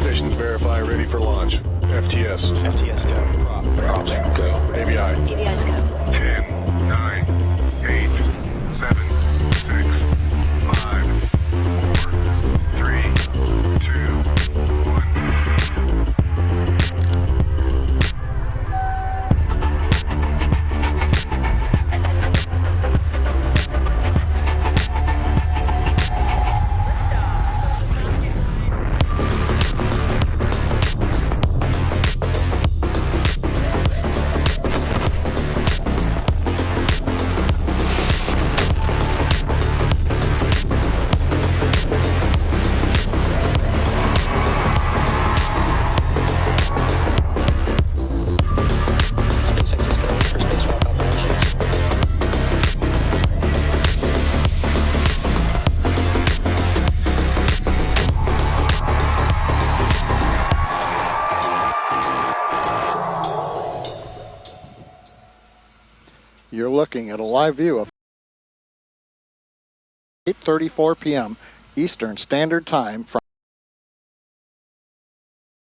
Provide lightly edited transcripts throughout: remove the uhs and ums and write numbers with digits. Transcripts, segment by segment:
Stations verify, ready for launch. FTS. FTS go. Props go. ABI. ABI's go. 10, 9, 8, 7, 6, 5, 4, 3, 2, 1. You're looking at a live view of 8:34 p.m. Eastern Standard Time from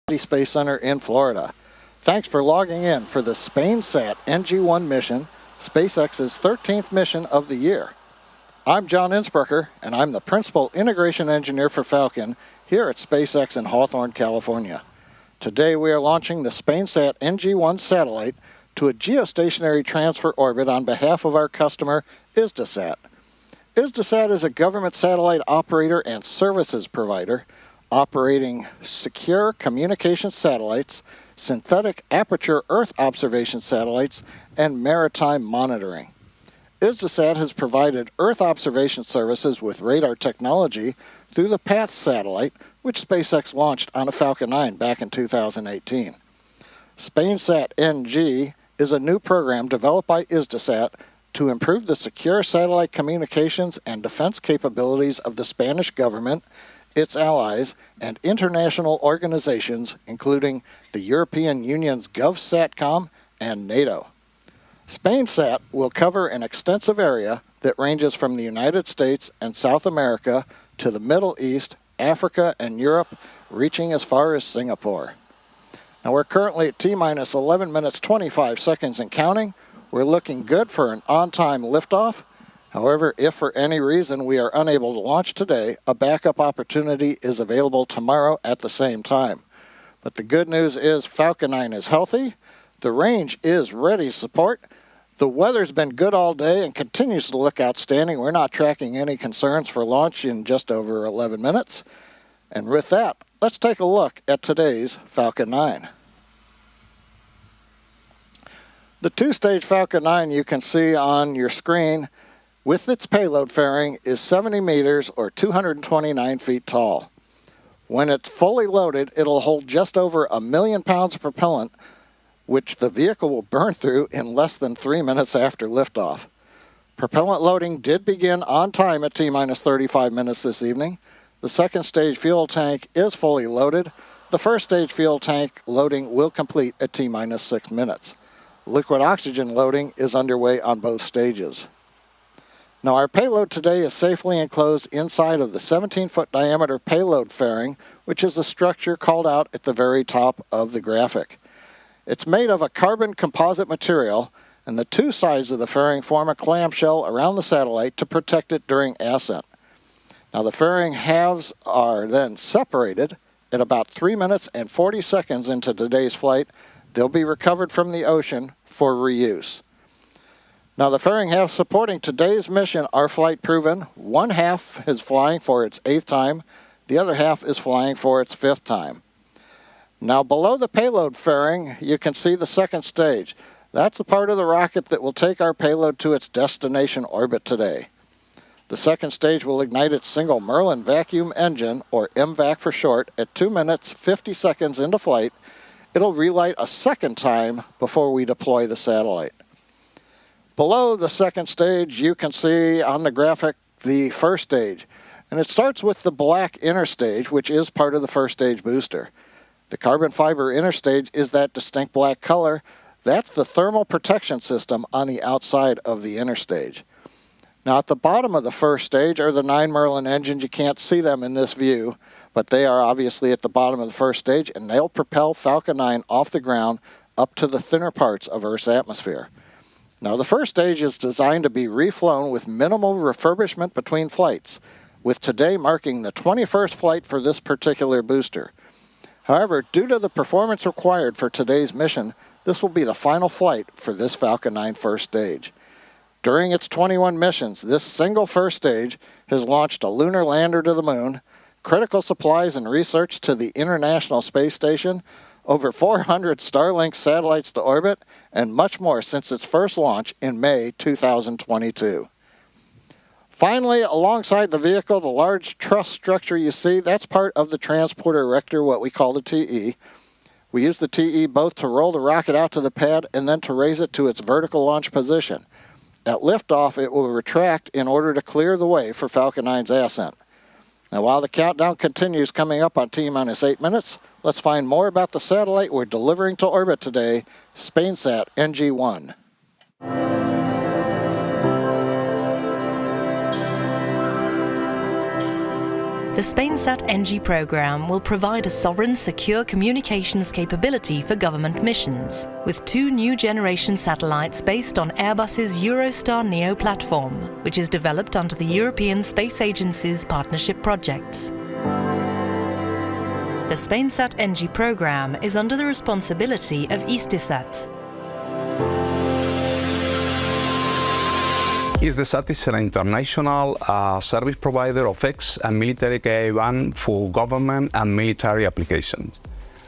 the Space Center in Florida. Thanks for logging in for the SpainSat NG I mission, SpaceX's 13th mission of the year. I'm John Innsbrucker, and I'm the Principal Integration Engineer for Falcon here at SpaceX in Hawthorne, California. Today we are launching the SpainSat NG I satellite to a geostationary transfer orbit on behalf of our customer, Hisdesat. Hisdesat is a government satellite operator and services provider operating secure communication satellites, synthetic aperture Earth observation satellites, and maritime monitoring. Hisdesat has provided Earth observation services with radar technology through the PATH satellite, which SpaceX launched on a Falcon 9 back in 2018. SpainSat NG is a new program developed by Hisdesat to improve the secure satellite communications and defense capabilities of the Spanish government, its allies, and international organizations, including the European Union's GovSatcom and NATO. SpainSat will cover an extensive area that ranges from the United States and South America to the Middle East, Africa, and Europe, reaching as far as Singapore. Now we're currently at T-minus 11 minutes 25 seconds and counting. We're looking good for an on-time liftoff. However, if for any reason we are unable to launch today, a backup opportunity is available tomorrow at the same time. But the good news is Falcon 9 is healthy, the range is ready to support, the weather's been good all day and continues to look outstanding. We're not tracking any concerns for launch in just over 11 minutes. And with that, let's take a look at today's Falcon 9. The two-stage Falcon 9 you can see on your screen with its payload fairing is 70 meters or 229 feet tall. When it's fully loaded, it'll hold just over 1 million pounds of propellant, which the vehicle will burn through in less than 3 minutes after liftoff. Propellant loading did begin on time at T-minus 35 minutes this evening. The second stage fuel tank is fully loaded. The first stage fuel tank loading will complete at T-minus 6 minutes. Liquid oxygen loading is underway on both stages. Now our payload today is safely enclosed inside of the 17-foot diameter payload fairing, which is a structure called out at the very top of the graphic. It's made of a carbon composite material, and the two sides of the fairing form a clamshell around the satellite to protect it during ascent. Now the fairing halves are then separated at about 3 minutes and 40 seconds into today's flight. They'll be recovered from the ocean for reuse. Now the fairing halves supporting today's mission are flight proven. One half is flying for its 8th time. The other half is flying for its 5th time. Now below the payload fairing, you can see the second stage. That's the part of the rocket that will take our payload to its destination orbit today. The second stage will ignite its single Merlin vacuum engine, or MVAC for short, at 2 minutes 50 seconds into flight. It'll relight a second time before we deploy the satellite. Below the second stage, you can see on the graphic the first stage. And it starts with the black inner stage, which is part of the first stage booster. The carbon fiber inner stage is that distinct black color. That's the thermal protection system on the outside of the inner stage. Now at the bottom of the first stage are the 9 Merlin engines. You can't see them in this view, but they are obviously at the bottom of the first stage, and they'll propel Falcon 9 off the ground up to the thinner parts of Earth's atmosphere. Now the first stage is designed to be reflown with minimal refurbishment between flights, with today marking the 21st flight for this particular booster. However, due to the performance required for today's mission, this will be the final flight for this Falcon 9 first stage. During its 21 missions, this single first stage has launched a lunar lander to the moon, critical supplies and research to the International Space Station, over 400 Starlink satellites to orbit, and much more since its first launch in May 2022. Finally, alongside the vehicle, the large truss structure you see, that's part of the transporter erector, what we call the TE. We use the TE both to roll the rocket out to the pad and then to raise it to its vertical launch position. At liftoff, it will retract in order to clear the way for Falcon 9's ascent. Now, while the countdown continues coming up on T-minus 8 minutes, let's find more about the satellite we're delivering to orbit today, SpainSat NG I. The SpainSat NG program will provide a sovereign, secure communications capability for government missions, with 2 new generation satellites based on Airbus's Eurostar Neo platform, which is developed under the European Space Agency's partnership projects. The SpainSat NG program is under the responsibility of Hisdesat. Hisdesat is an international service provider of X and military Ka-band for government and military applications.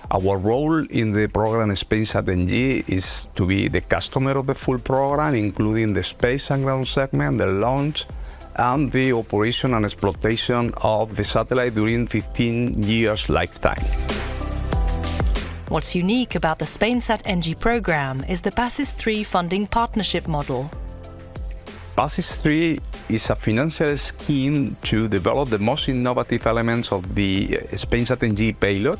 Our role in the program SpainSat NG is to be the customer of the full program, including the space and ground segment, the launch, and the operation and exploitation of the satellite during 15 years lifetime. What's unique about the SpainSat NG program is the PASIS 3 funding partnership model. PASIS 3 is a financial scheme to develop the most innovative elements of the SpainSat NG payload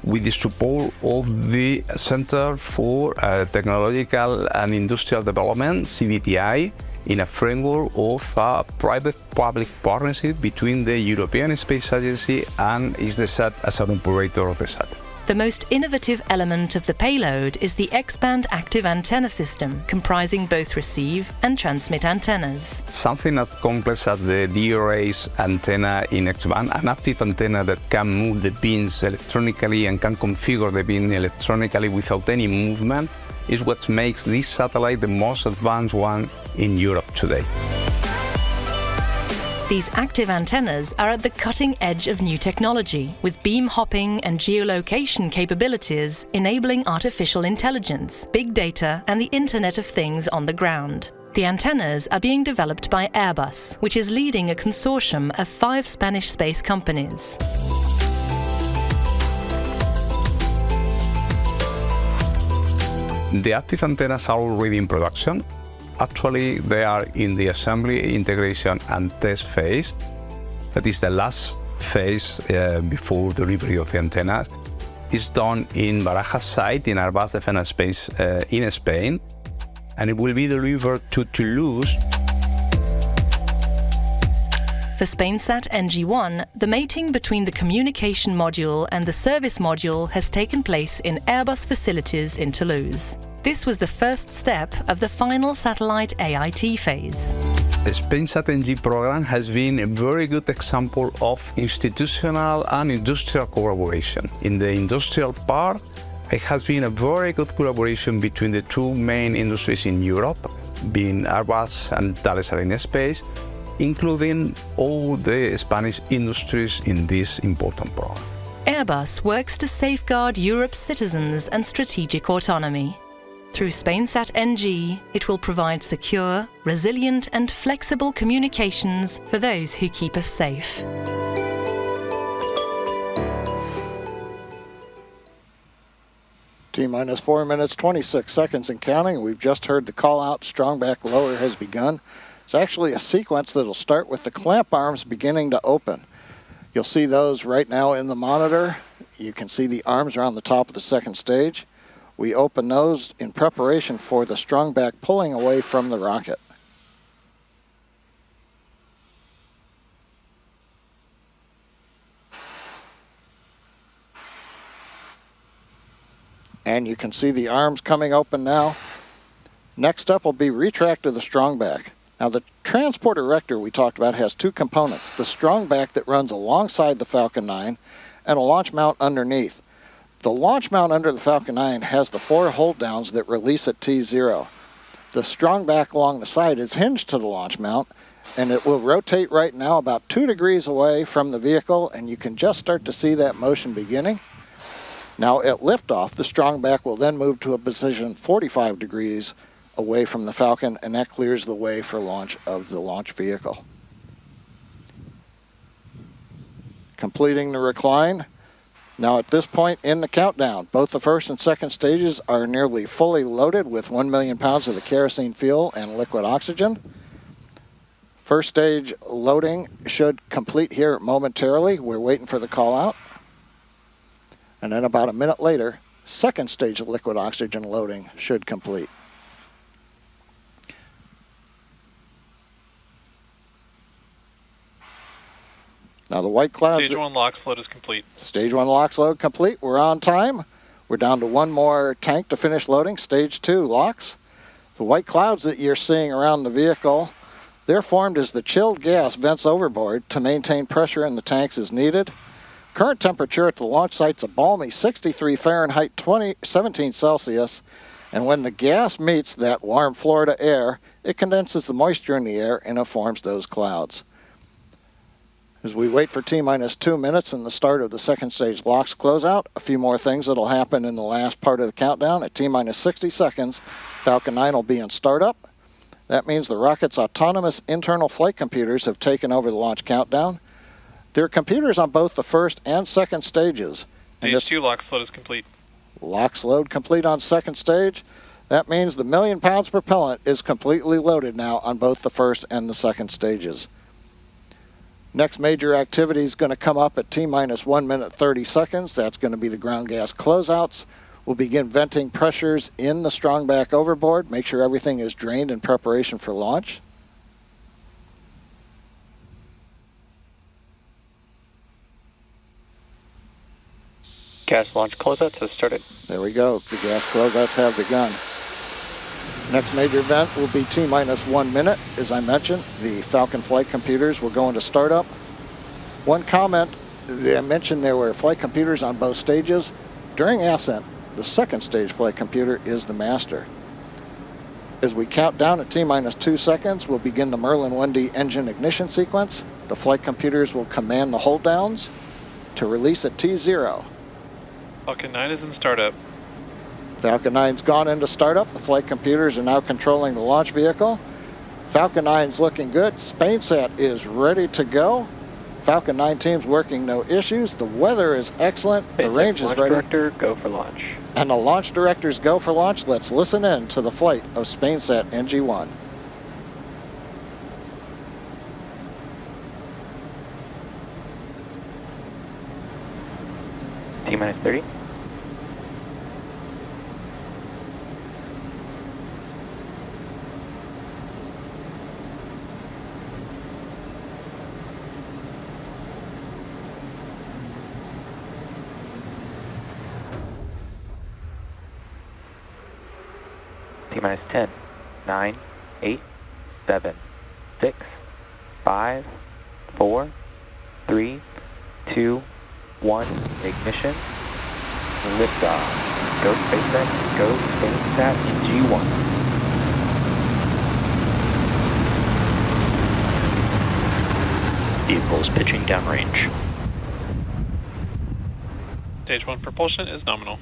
with the support of the Center for Technological and Industrial Development, CBTI, in a framework of a private-public partnership between the European Space Agency and Hisdesat as an operator of the sat. The most innovative element of the payload is the X-band active antenna system, comprising both receive and transmit antennas. Something as complex as the DRA's antenna in X-band, an active antenna that can move the beams electronically and can configure the beam electronically without any movement, is what makes this satellite the most advanced one in Europe today. These active antennas are at the cutting edge of new technology, with beam hopping and geolocation capabilities enabling artificial intelligence, big data, and the Internet of Things on the ground. The antennas are being developed by Airbus, which is leading a consortium of 5 Spanish space companies. The active antennas are already in production. Actually, they are in the assembly, integration, and test phase. That is the last phase before delivery of the antenna. It's done in Barajas site in Airbus Defense Space in Spain, and it will be delivered to Toulouse. For SpainSat NG I, the mating between the communication module and the service module has taken place in Airbus facilities in Toulouse. This was the first step of the final satellite AIT phase. The SpainSat NG program has been a very good example of institutional and industrial collaboration. In the industrial part, it has been a very good collaboration between the 2 main industries in Europe, being Airbus and Thales Aerospace, including all the Spanish industries in this important program. Airbus works to safeguard Europe's citizens and strategic autonomy. Through SpainSat NG, it will provide secure, resilient, and flexible communications for those who keep us safe. T-minus 4 minutes, 26 seconds and counting. We've just heard the call out, strong back lower has begun. It's actually a sequence that'll start with the clamp arms beginning to open. You'll see those right now in the monitor. You can see the arms are on the top of the second stage. We open those in preparation for the strong back pulling away from the rocket. And you can see the arms coming open now. Next up will be retract to the strong back. Now the transport erector we talked about has two components, the strong back that runs alongside the Falcon 9 and a launch mount underneath. The launch mount under the Falcon 9 has the 4 hold downs that release at T0. The strong back along the side is hinged to the launch mount, and it will rotate right now about 2 degrees away from the vehicle, and you can just start to see that motion beginning. Now at liftoff, the strong back will then move to a position 45 degrees away from the Falcon, and that clears the way for launch of the launch vehicle. Completing the recline. Now at this point in the countdown, both the first and second stages are nearly fully loaded with 1 million pounds of the kerosene fuel and liquid oxygen. First stage loading should complete here momentarily. We're waiting for the call out. And then about a minute later, second stage of liquid oxygen loading should complete. Now the white clouds... Stage 1 LOX load is complete. Stage 1 LOX load complete. We're on time. We're down to one more tank to finish loading. Stage 2 LOX. The white clouds that you're seeing around the vehicle, they're formed as the chilled gas vents overboard to maintain pressure in the tanks as needed. Current temperature at the launch site's a balmy 63 Fahrenheit, 17 Celsius. And when the gas meets that warm Florida air, it condenses the moisture in the air and it forms those clouds. As we wait for T-minus 2 minutes and the start of the second stage LOX closeout, a few more things that'll happen in the last part of the countdown. At T-minus 60 seconds, Falcon 9 will be in startup. That means the rocket's autonomous internal flight computers have taken over the launch countdown. There are computers on both the first and second stages. Stage 2 LOX load is complete. LOX load complete on second stage. That means the 1 million pounds propellant is completely loaded now on both the first and the second stages. Next major activity is going to come up at T-minus 1 minute 30 seconds. That's going to be the ground gas closeouts. We'll begin venting pressures in the strong back overboard. Make sure everything is drained in preparation for launch. Gas launch closeouts has started. There we go. The gas closeouts have begun. Next major event will be T-minus 1 minute. As I mentioned, the Falcon flight computers will go into startup. One comment, I mentioned there were flight computers on both stages. During ascent, the second stage flight computer is the master. As we count down at T-minus 2 seconds, we'll begin the Merlin 1D engine ignition sequence. The flight computers will command the hold downs to release at T0. Falcon 9 is in startup. Falcon 9's gone into startup. The flight computers are now controlling the launch vehicle. Falcon 9's looking good. SpainSat is ready to go. Falcon 9 team's working no issues. The weather is excellent. The range is ready. Launch director, go for launch. And the launch directors go for launch. Let's listen in to the flight of SpainSat NG I. T-minus 30. T-minus 10, 9, 8, 7, 6, 5, 4, 3, 2, 1, ignition, liftoff. Go SpaceX, go SpainSat NG I. Vehicles pitching downrange. Stage 1 propulsion is nominal.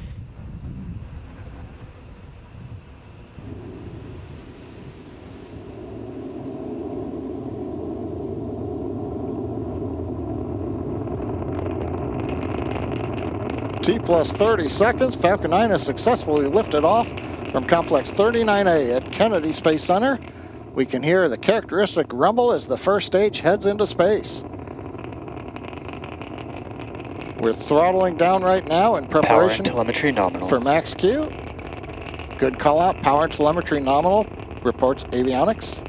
T plus 30 seconds, Falcon 9 has successfully lifted off from Complex 39A at Kennedy Space Center. We can hear the characteristic rumble as the first stage heads into space. We're throttling down right now in preparation Power and telemetry nominal. for max Q. Good call out, power and telemetry nominal, reports avionics.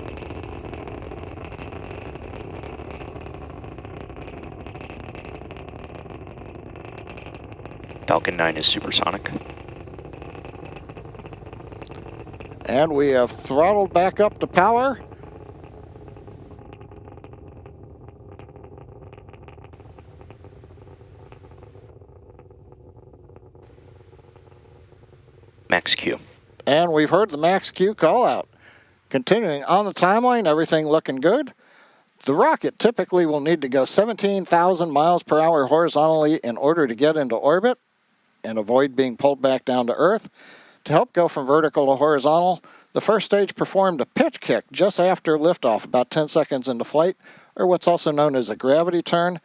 Falcon 9 is supersonic. And we have throttled back up to power. Max Q. And we've heard the max Q call out. Continuing on the timeline, everything looking good. The rocket typically will need to go 17,000 miles per hour horizontally in order to get into orbit and avoid being pulled back down to Earth. To help go from vertical to horizontal, the first stage performed a pitch kick just after liftoff, about 10 seconds into flight, or what's also known as a gravity turn.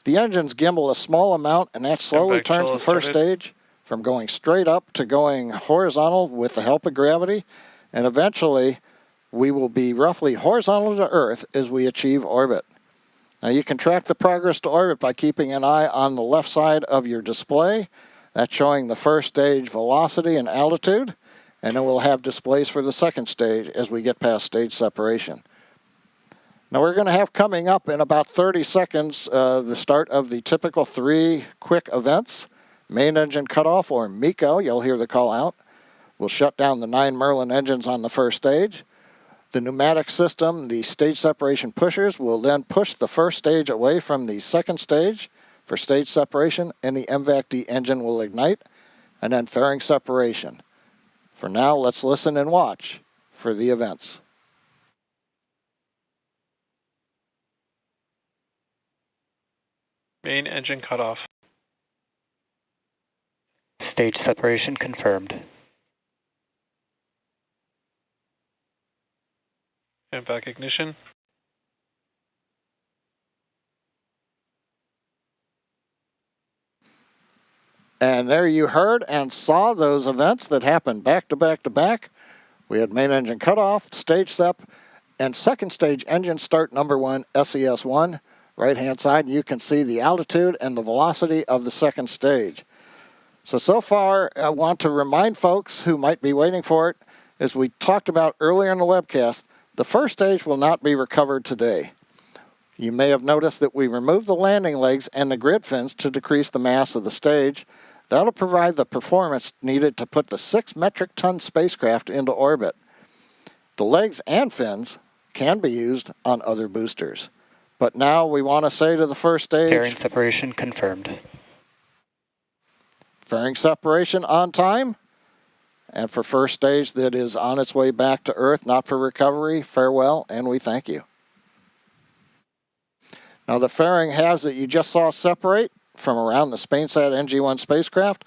The engines gimbal a small amount, and that slowly turns the first stage from going straight up to going horizontal with the help of gravity, and eventually we will be roughly horizontal to Earth as we achieve orbit. Now you can track the progress to orbit by keeping an eye on the left side of your display. That's showing the first stage velocity and altitude, and then we'll have displays for the second stage as we get past stage separation. Now we're going to have coming up in about 30 seconds the start of the typical 3 quick events. Main engine cutoff, or MECO, you'll hear the call out. We'll shut down the 9 Merlin engines on the first stage. The pneumatic system, the stage separation pushers, will then push the first stage away from the second stage for stage separation, and the MVAC-D engine will ignite, and then fairing separation. For now, let's listen and watch for the events. Main engine cutoff. Stage separation confirmed. MVAC ignition. And there you heard and saw those events that happened back to back to back. We had main engine cutoff, stage sep, and second stage engine start number 1, SES1. Right-hand side, you can see the altitude and the velocity of the second stage. So far, I want to remind folks who might be waiting for it, as we talked about earlier in the webcast, the first stage will not be recovered today. You may have noticed that we removed the landing legs and the grid fins to decrease the mass of the stage. That'll provide the performance needed to put the 6 metric ton spacecraft into orbit. The legs and fins can be used on other boosters. But now we want to say to the first stage, Fairing separation confirmed. Fairing separation on time. And for first stage that is on its way back to Earth, not for recovery, farewell, and we thank you. Now the fairing halves that you just saw separate from around the SpainSat NG I spacecraft,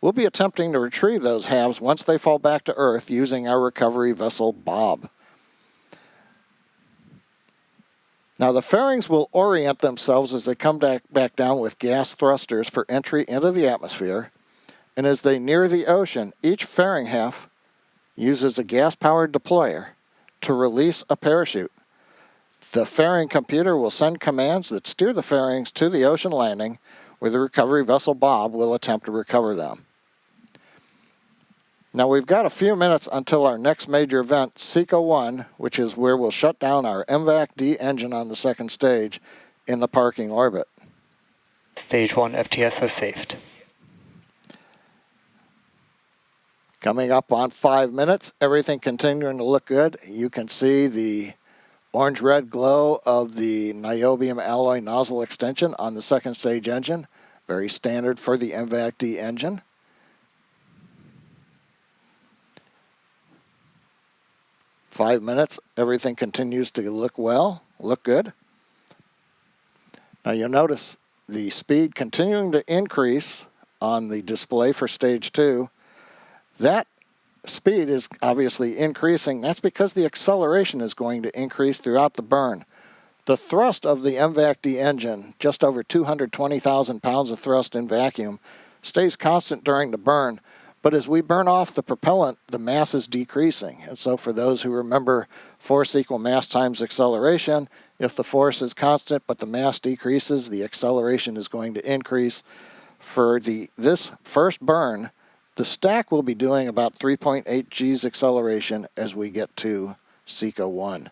we'll be attempting to retrieve those halves once they fall back to Earth using our recovery vessel Bob. Now the fairings will orient themselves as they come back down with gas thrusters for entry into the atmosphere, and as they near the ocean, each fairing half uses a gas-powered deployer to release a parachute. The fairing computer will send commands that steer the fairings to the ocean landing, where the recovery vessel Bob will attempt to recover them. Now we've got a few minutes until our next major event, SECO-1, which is where we'll shut down our MVAC-D engine on the second stage in the parking orbit. Stage 1 FTS has saved. Coming up on 5 minutes, everything continuing to look good. You can see the orange-red glow of the niobium alloy nozzle extension on the second stage engine. Very standard for the MVAC-D engine. Five minutes, everything continues to look good. Now you'll notice the speed continuing to increase on the display for stage 2. That speed is obviously increasing. That's because the acceleration is going to increase throughout the burn. The thrust of the MVAC-D engine, just over 220,000 pounds of thrust in vacuum, stays constant during the burn. But as we burn off the propellant, the mass is decreasing. And so for those who remember force equal mass times acceleration, if the force is constant but the mass decreases, the acceleration is going to increase. For this first burn, the stack will be doing about 3.8 G's acceleration as we get to SECO-1.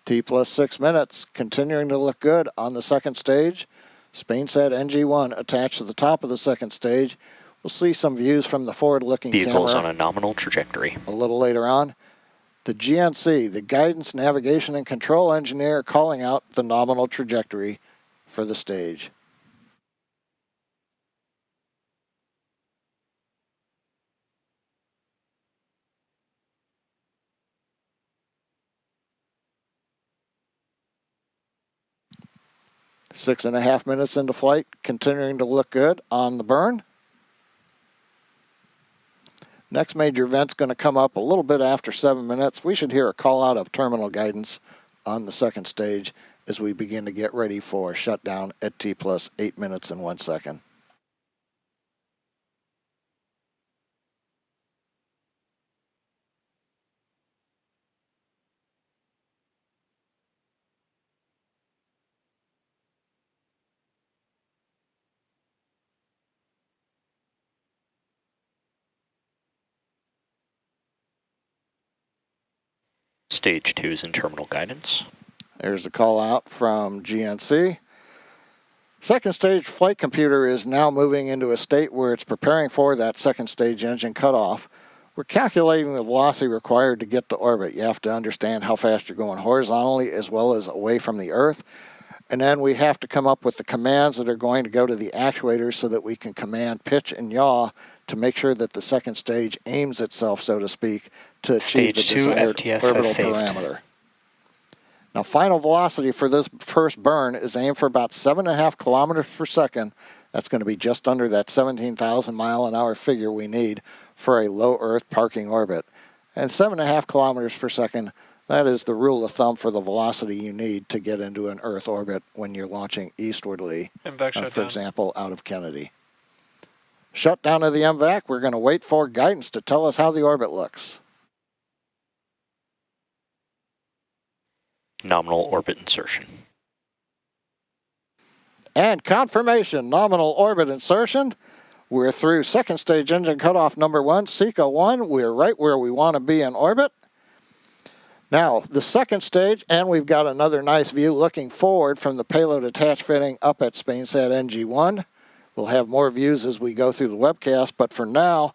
T plus 6 minutes, continuing to look good on the second stage. SpainSat NG I attached to the top of the second stage. We'll see some views from the forward-looking Vehicles camera on a nominal trajectory. a little later on. The GNC, the Guidance, Navigation, and Control Engineer, calling out the nominal trajectory for the stage. Six and a half minutes into flight, continuing to look good on the burn. Next major event's going to come up a little bit after 7 minutes. We should hear a call out of terminal guidance on the second stage as we begin to get ready for shutdown at T plus 8 minutes and 1 second. Stage 2 is in terminal guidance. There's the call out from GNC. Second stage flight computer is now moving into a state where it's preparing for that second stage engine cutoff. We're calculating the velocity required to get to orbit. You have to understand how fast you're going horizontally as well as away from the Earth. And then we have to come up with the commands that are going to go to the actuators so that we can command pitch and yaw to make sure that the second stage aims itself, so to speak, to achieve the Stage 2 desired FTS orbital has saved. parameter. Now, final velocity for this first burn is aimed for about 7.5 kilometers per second. That's going to be just under that 17,000 mile an hour figure we need for a low Earth parking orbit. And 7.5 kilometers per second, that is the rule of thumb for the velocity you need to get into an Earth orbit when you're launching eastwardly, MVAC for shutdown. example, out of Kennedy. Shutdown of the MVAC, we're going to wait for guidance to tell us how the orbit looks. Nominal orbit insertion. And confirmation, nominal orbit insertion. We're through second stage engine cutoff number 1, SECA 1. We're right where we want to be in orbit. Now, the second stage, and we've got another nice view looking forward from the payload attach fitting up at SpainSat NG I. We'll have more views as we go through the webcast, but for now,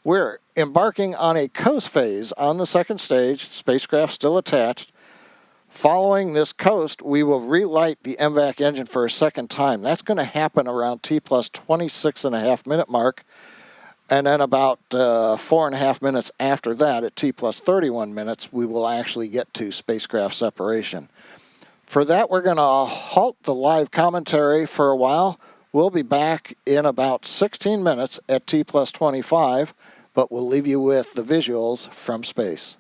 we're embarking on a coast phase on the second stage, spacecraft still attached. Following this coast, we will relight the MVAC engine for a second time. That's going to happen around T plus 26.5 minute mark. And then about 4.5 minutes after that, at T plus 31 minutes, we will actually get to spacecraft separation. For that, we're going to halt the live commentary for a while. We'll be back in about 16 minutes at T plus 25, but we'll leave you with the visuals from space.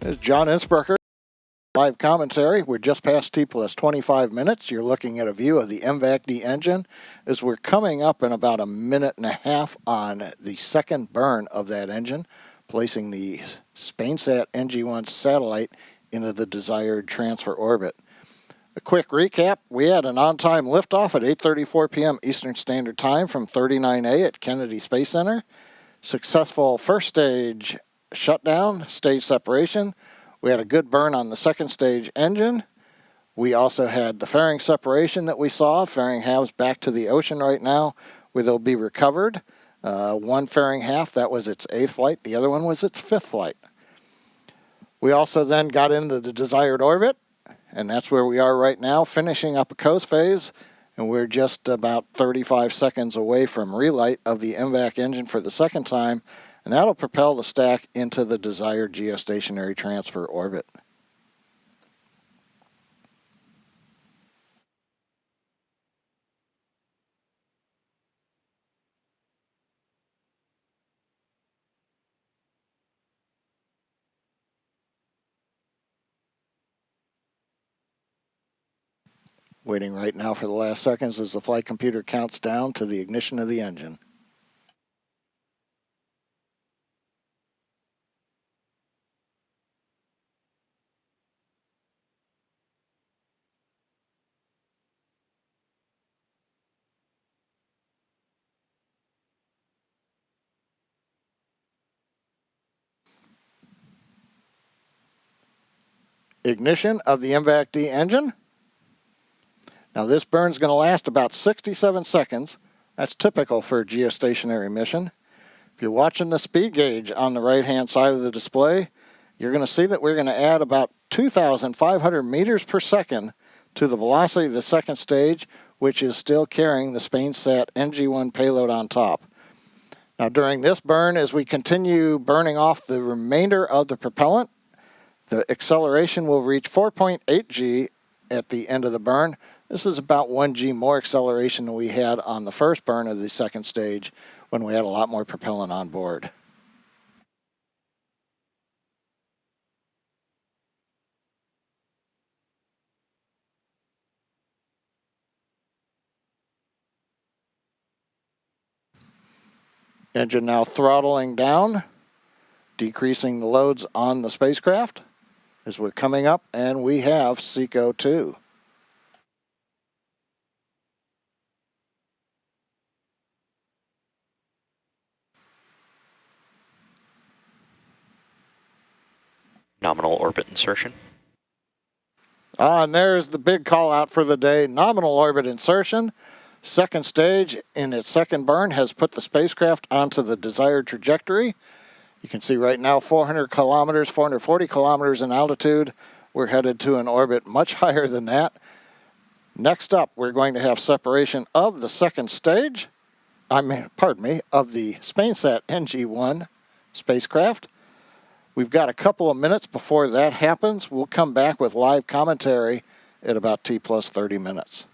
This is John Innsbrucker. Live commentary. We're just past T plus 25 minutes. You're looking at a view of the MVAC-D engine as we're coming up in about a minute and a half on the second burn of that engine, placing the SpainSat NG I satellite into the desired transfer orbit. A quick recap, we had an on-time liftoff at 8:34 p.m. Eastern Standard Time from 39A at Kennedy Space Center. Successful first stage shutdown, stage separation. We had a good burn on the second stage engine. We also had the fairing separation that we saw. Fairing halves back to the ocean right now, where they'll be recovered. One fairing half, that was its 8th flight. The other one was its 5th flight. We also then got into the desired orbit, and that's where we are right now, finishing up a coast phase. And we're just about 35 seconds away from relight of the MVAC engine for the second time. And that'll propel the stack into the desired geostationary transfer orbit. Waiting right now for the last seconds as the flight computer counts down to the ignition of the engine. Ignition of the MVAC-D engine. Now this burn's going to last about 67 seconds. That's typical for a geostationary mission. If you're watching the speed gauge on the right-hand side of the display, you're going to see that we're going to add about 2,500 meters per second to the velocity of the second stage, which is still carrying the SpainSat NG I payload on top. Now during this burn, as we continue burning off the remainder of the propellant, the acceleration will reach 4.8 G at the end of the burn. This is about 1 G more acceleration than we had on the first burn of the second stage when we had a lot more propellant on board. Engine now throttling down, decreasing the loads on the spacecraft as we're coming up, and we have SECO 2. Nominal orbit insertion. And there's the big call out for the day, nominal orbit insertion. Second stage in its second burn has put the spacecraft onto the desired trajectory. You can see right now 400 kilometers, 440 kilometers in altitude. We're headed to an orbit much higher than that. Next up, we're going to have separation of the second stage. Of the SpainSat NG I spacecraft. We've got a couple of minutes before that happens. We'll come back with live commentary at about T plus 30 minutes.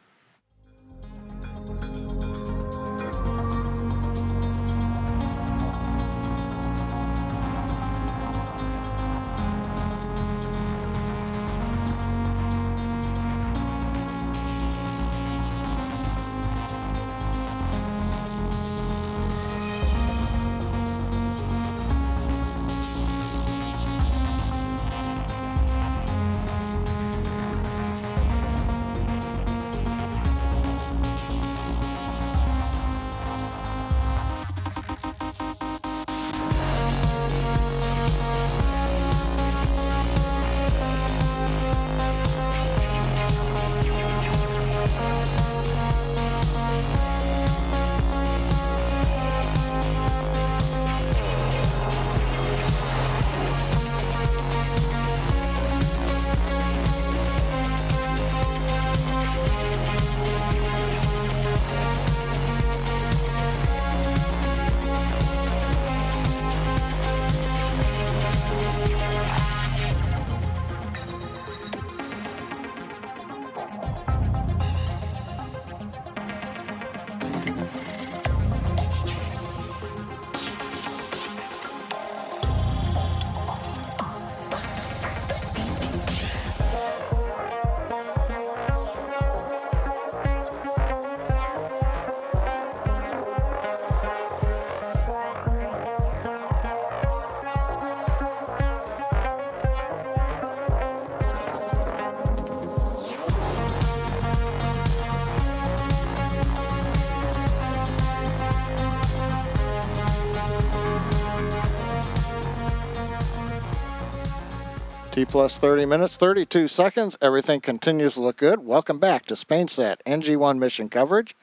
T plus 30 minutes, 32 seconds. Everything continues to look good. Welcome back to SpainSat NG1 mission coverage.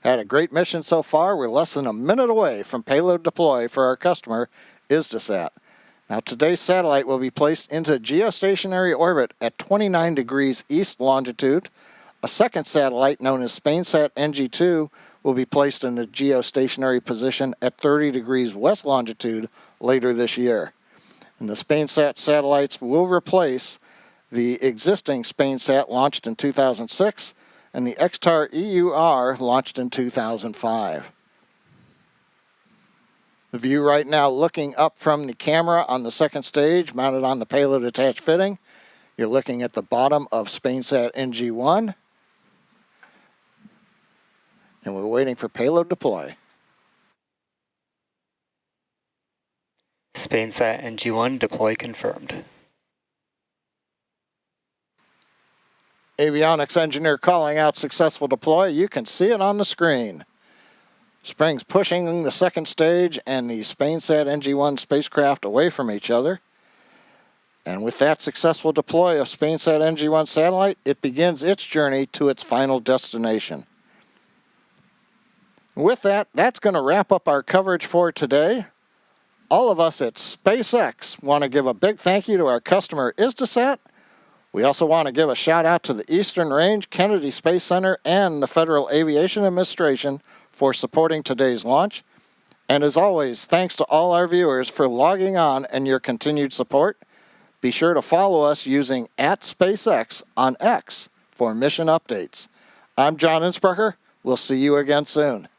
Had a great mission so far. We're less than a minute away from payload deploy for our customer, Hisdesat. Now today's satellite will be placed into geostationary orbit at 29 degrees east longitude. A second satellite known as SpainSat NG I will be placed in a geostationary position at 30 degrees west longitude later this year. And the SpainSat satellites will replace the existing SpainSat launched in 2006 and the XTAR EUR launched in 2005. The view right now looking up from the camera on the second stage mounted on the payload attached fitting. You're looking at the bottom of SpainSat NG1. And we're waiting for payload deploy. SpainSat NG1 deploy confirmed. Avionics engineer calling out successful deploy. You can see it on the screen. Springs pushing the second stage and the SpainSat NG1 spacecraft away from each other. And with that successful deploy of SpainSat NG1 satellite, it begins its journey to its final destination. With that, that's going to wrap up our coverage for today. All of us at SpaceX want to give a big thank you to our customer, Hisdesat. We also want to give a shout out to the Eastern Range, Kennedy Space Center, and the Federal Aviation Administration for supporting today's launch. And as always, thanks to all our viewers for logging on and your continued support. Be sure to follow us using @SpaceX on X for mission updates. I'm John Innsbrucker. We'll see you again soon.